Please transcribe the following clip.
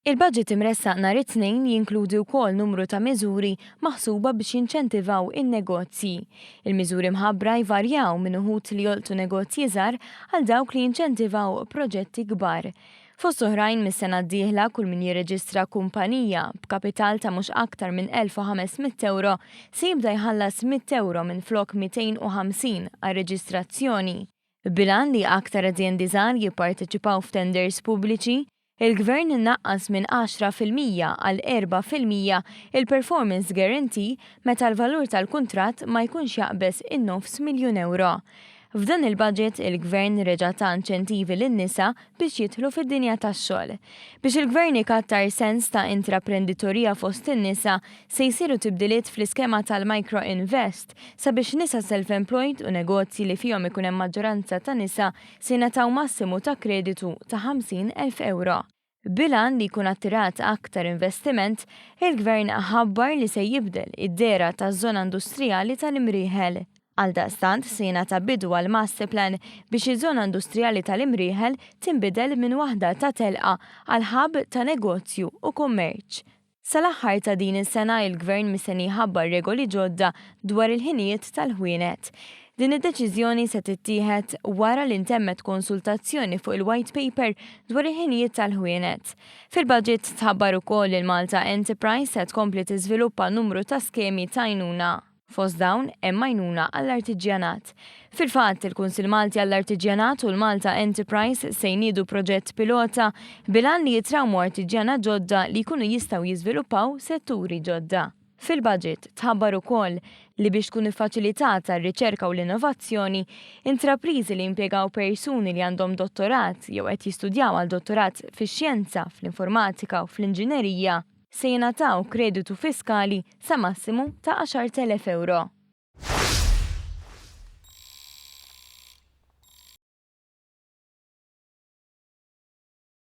Il-budget imressaq nhar it-tnejn jinkludi wkoll numru ta' miżuri maħsuba biex jinċentivaw in-negozji. Il-miżuri mħabbra jvarjaw minn uħud li jolqtu negozji żgħar għal dawk li jinċentivaw proġetti kbar. Fost oħrajn mis-sena d-dieħla kull min jirreġistra kumpanija b'kapital ta' mhux aktar minn 1500 euro se jibda jħallas 100 euro minn flok 250 għal-reġistrazzjoni. Bilan li aktar aziendi żgħar jipparteċipaw f'tenders pubbliċi, il-Gvern innaqqas minn 10% għal 4% il-performance guarantee meta l-valur tal-kuntratt ma jkunx jaqbes in-9 miljun euro. F'dan il-budget il-Gvern reġa' ta' inċentivi lin-nisa biex jidħlu fid-dinja tax-xogħol. Biex il-Gvern ikattar sens ta' intraprenditorija fost in-nisa se jsiru tibdiliet fl-iskema tal-Micro Invest sabiex nisa self-employed u negozji li fihom ikun hemm maġġoranza ta' nisa se jingħataw massimu ta' kreditu ta' 50,000 euro. Bilan li jkun attirat aktar investiment, il-Gvern ħabbar li se jibdel id-dera taż-żona industrijali tal-Imrieħel. Għaldaqstant se jingħata bidu għal master plan biex iż-żona industrijali tal-Imrieħel tinbidel minn waħda ta' telqa għal ħabb ta' negozju u kummerċ. Sal-aħħar ta' din is-sena il-Gvern mistenni jħabbar regoli ġodda dwar il-ħinijiet tal-ħwienet. Din id-deċiżjoni se tittieħed wara li ntemmet konsultazzjoni fuq il-White Paper dwar il-ħinijiet tal-ħwienet. Fil-budget tħabbar ukoll il-Malta Enterprise se tkompli tiżviluppa numru ta' skemi ta' għajnuna. Fost dawn hemm għajnuna għall-artiġjanat. Fil-fatt il-Kunsill Malti għall-Artiġjanat u l-Malta Enterprise se jniedu proġett pilota bilan li jitrawmu artiġjanat ġodda li jkunu jistgħu jiżviluppaw setturi ġodda. Fil-budget tħabbar ukoll li biex tkun iffaċilitata r-riċerka u l-innovazzjoni, intrapriżi li jimpjegaw persuni li għandhom dottorat jew qed jistudjaw għal dottorat fix-xjenza, fl-informatika u fl-inġinerija se jingħataw kreditu fiskali sa massimu ta' 10,000 euro.